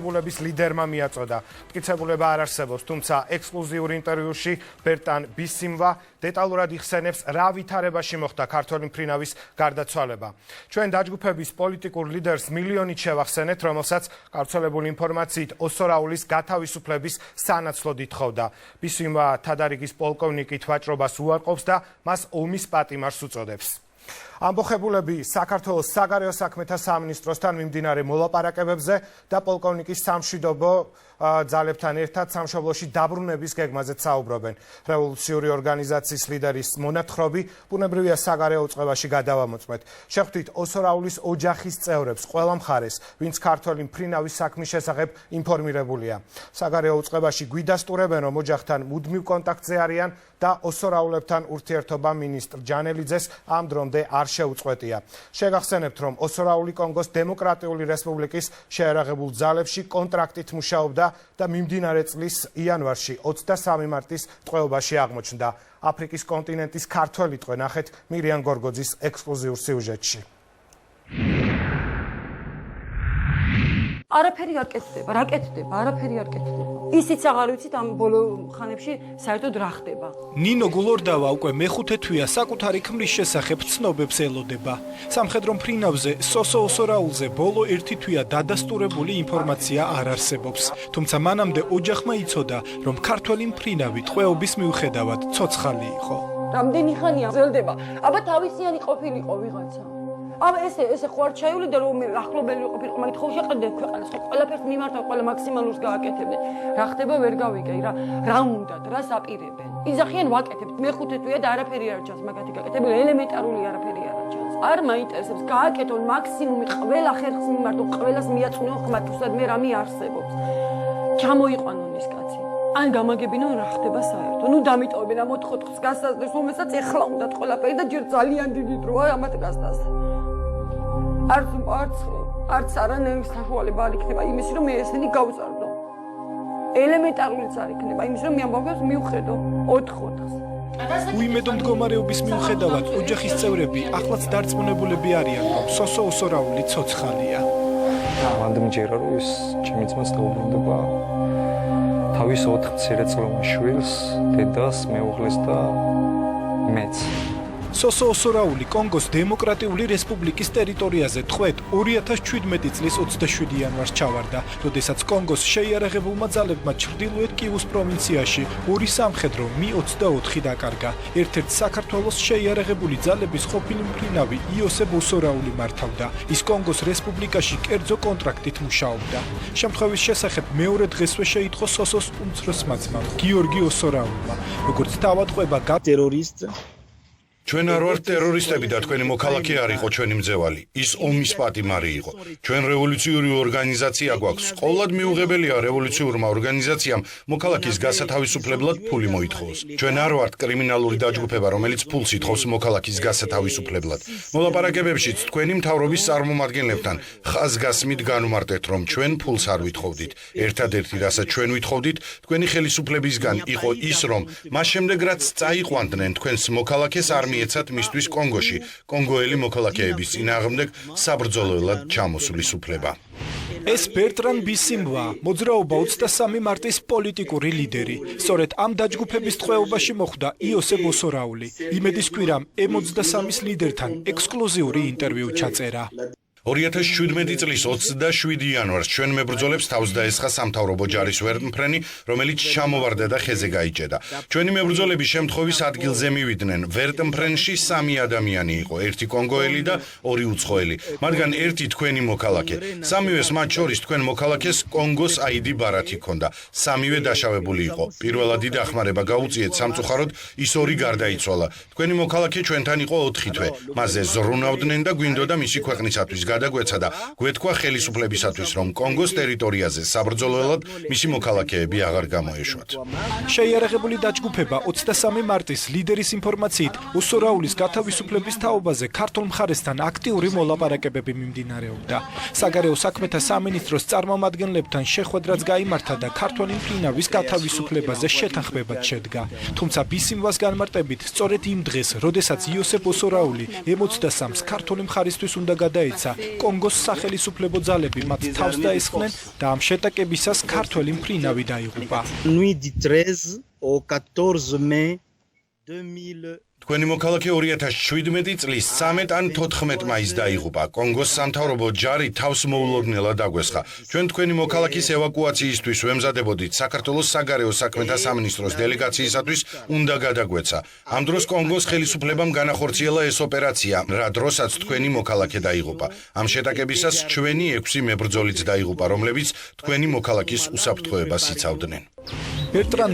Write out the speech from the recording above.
მტკიცებულების ლიდერმა მიაწოდა. მტკიცებულება არ არსებობს, თუმცა ექსკლუზიურ ინტერვიუში ბერტან ბისიმვა დეტალურად იხსენებს, რა ვითარებაში მოხდა ქართველი მფრინავის გარდაცვალება. ჩვენ დაჯგუფების პოლიტიკურ ლიდერს მილიონით შევახსენეთ, რომელსაც გავრცელებული ინფორმაციით ოსორაულის გათავისუფლების სანაცვლოდ ითხოვდა. ბისიმვა თადარიგის პოლკოვნიკით ვაჭრობას უარყოფს და მას ომის პატიმარს უწოდებს. ამბოხებულები საქართველოს საგარეო საქმეთა სამინისტროსთან მიმდინარე მოლაპარაკებებზე და პოლკოვნიკის სამშვიდობო ძალებთან ერთად სამშობლოში დაბრუნების გეგმაზე საუბრობენ. რევოლუციური ორგანიზაციის ლიდერის მონათხრობი ბუნებრივია საგარეო უწყებაში გადავამოწმეთ. შეხვდით ოსორაულის ოჯახის წევრებს, ყველა მხარეს, ვინც ქართველი მფრინავის საქმის შესახებ ინფორმირებულია. საგარეო უწყებაში გვიდასტურებენ, რომ ოჯახთან მუდმივ კონტაქტზე არიან და ოსორაულებთან ურთიერთობა მინისტრ ჯანელიძეს ამ დრომდე არ შეუწყვეტია. შეგახსენებთ, რომ ოსორაული კონგოს დემოკრატიული რესპუბლიკის შეერაღებულ ძალებში კონტრაქტით მუშაობდა და მიმდინარე წლის იანვარში 23 მარტის ტყვეობაში აღმოჩნდა. აფრიკის კონტინენტის ქართველი ტყვე ნახეთ მირიან გორგოძის ექსკლუზიურ სიუჟეტში. არაფერი არ კეთდება, რა კეთდება, არაფერი არ კეთდება. ისიც აღარ ვიცით ამ ბოლო ხანებში საერთოდ რა ხდება. ნინო გულორდავა უკვე მეხუთე თვეა საკუთარი ქმრის შესახებ ცნობებს ელოდება. სამხედრო მფრინავზე სოსო ოსორაულზე ბოლო ერთი თვეა დადასტურებული ინფორმაცია არ არსებობს. თუმცა მანამდე ოჯახმა იცოდა, რომ ქართველი მფრინავი ტყვეობის მიუხედავად ცოცხალი იყო. რამდენი ხანია გრძელდება? აბა თავისიანი ყოფილიყო ვიღაცა. აბა ესე ხო არ ჩაივლიდა რომ მე ახლობელი ყოფილიყო, მაგით ხო შეყდე ქვეყანას, ხო ყველაფერს მიმართავ, ყველა მაქსიმალურს გააკეთებდნენ. რა ხდება ვერ გავიგე, რა უნდათ, რას აპირებენ. იძახიან ვაკეთებთ, მეხუთე თვეა და არაფერი არ ჩანს მაგათი გაკეთებული, ელემენტარული არაფერი არ ჩანს. არ მაინტერესებს, გააკეთონ მაქსიმუმი, ყველა ხერხს მიმართო, ყველას მიაწვნო ხმა, თუსადმე რამე არსებობს. ჩამოიყვანონ ის კაცი. ან გამაგებინონ რა ხდება საერთოდ. ნუ დამიტოვებენ ამ 4-4-ს გასაზრდელს, რომელსაც ეხლა უნდათ ყველაფერი და ჯერ ძალიან დიდი დროა ამათ გასდას. არც არანაირი საშუალება არ იქნება იმისი, რომ მე ესენი გავზარდო. ელემენტარულიც არ იქნება იმისი, რომ მე ამბავს მივხედო 4-4-ს. უიმედო მდგომარეობის მიუხედავად ოჯახის წევრები ახლაც დარწმუნებულები არიან, რომ სოსო ოსორაული ცოცხალია. მანდმჯერა რომ ის ჩემი ძმას დაუბრუნდება თავის 4 მცირეწლოვან შვილს, დედას, მეუღლეს და მეც. სოსო ოსორაული კონგოს დემოკრატიული რესპუბლიკის ტერიტორიაზე ტყვედ 2017 წლის 27 იანვარს ჩავარდა, როდესაც კონგოს შეიარაღებულმა ძალებმა ჩრდილოეთ კივუს პროვინციაში ორი სამხედრო Mi-24 დაკარგა. ერთ-ერთ საქართველოს შეიარაღებული ძალების ყოფილი მფრინავი იოსებ ოსორაული მართავდა. ის კონგოს რესპუბლიკაში კერძო კონტრაქტით მუშაობდა. შემთხვევის შესახებ მეორე დღესვე შეიტყო სოსოს უმცროსმა ძმამ, გიორგი ოსორაულმა, როგორც თავადყვება ტერორისტ ჩვენ არ ვართ ტერორისტები და თქვენი მოქალაქე არ იყო ჩვენი მძევალი. ის ომის პატიმარი იყო. ჩვენ რევოლუციური ორგანიზაცია გვაქვს. ყოველად მიუღებელია რევოლუციურმა ორგანიზაციამ მოქალაქის გასათავისუფლებლად ფული მოითხოვოს. ჩვენ არ ვართ კრიმინალური დაჯგუფება, რომელიც ფულს ითხოვს მოქალაქის გასათავისუფლებლად. მოლაპარაკებებშიც თქვენი მთავრობის წარმომადგენლებთან ხაზგასმით განვმარტეთ, რომ ჩვენ ფულს არ ვითხოვდით. ერთადერთი რასაც ჩვენ ვითხოვდით, თქვენი ხელისუფლებისგან იყო ის, რომ მას შემდეგ რაც წაიყვანდნენ თქვენს მოქალაქეს არ მიეცათ მისთვის კონგოში, კონგოელი მოქალაქეების წინააღმდეგ საბრძოლველად ჩამოსვლის უფლება. ეს ბერტრან ბისიმვა, მოძრაობა 23 მარტის პოლიტიკური ლიდერი. სწორედ ამ დაჯგუფების ტყვეობაში მოხვდა იოსებ ოსორაული. იმედის კვირამ M23-ის ლიდერთან ექსკლუზიური ინტერვიუ ჩაწერა. 2017 წლის 27 იანვარს ჩვენ მებრძოლებს თავს დაესხა სამთავრობო ჯარის ვერტმფრენი, რომელიც ჩამოვარდა და ხეზე გაიჭედა. ჩვენი მებრძოლები შემთხვევის ადგილზე მივიდნენ. ვერტმფრენში 3 ადამიანი იყო, 1 კონგოელი და 2 უცხოელი. მათგან 1 თქვენი მოქალაქე. სამივეს მათ შორის თქვენ მოქალაქეს კონგოს ID ბარათი ჰქონდა. სამივე დაშავებული იყო. პირველადი დახმარება გაუწიეთ სამწუხაროდ ის 2 გარდაიცვალა. თქვენი მოქალაქე ჩვენთან იყო 4 თვე. მასზე ზრუნავდნენ და გვინდოდა მისი ქვეყნისათვის გადაგვეცა და გვეთქვა ხელისუფლებისათვის, რომ კონგოს ტერიტორიაზე საბრძოლველად მისი მოქალაქეები აღარ გამოეშვათ. შეიარაღებული დაჯგუფება 23 მარტის ლიდერის ინფორმაციით ოსორაულის გათავისუფლების თაობაზე ქართულ მხარესთან აქტიური მოლაპარაკებები მიმდინარეობდა. საგარეო საქმეთა სამინისტროს წარმომადგენლებთან შეხვედრაც გაიმართა და ქართველი მფრინავის გათავისუფლებაზე შეთანხმებაც შედგა. თუმცა ბისიმვას განმარტებით, სწორედ იმ დღეს, როდესაც იოსებ ოსორაული M23-ს ქართული მხარისთვის უნდა გადაეცა, კონგოს სახელისუფლებო ძალები მათ თავს დაესხნენ და ამ შეტაკებისას ქართველი მფრინავი დაიღუპა. Nuit du 13 au 14 mai 2000 თქვენი მოქალაქე 2017 წლის 13 ან 14 მაისს დაიღუპა. კონგოს სამთავრობო ჯარი თავს მოულოდნელად დაგვესხა. ჩვენ თქვენი მოქალაქის ევაკუაციისთვის ვემზადებოდით საქართველოს საგარეო საქმეთა სამინისტროს დელეგაციისათვის უნდა გადაგვეცა. ამ დროს კონგოს ხელისუფლებამ განახორციელა ეს ოპერაცია, რა დროსაც თქვენი მოქალაქე დაიღუპა. ამ შეტაკებისას ჩვენი 6 მებრძოლიც დაიღუპა, რომლებიც თქვენი მოქალაქის უსაფრთხოებას იცავდნენ. ბერტრან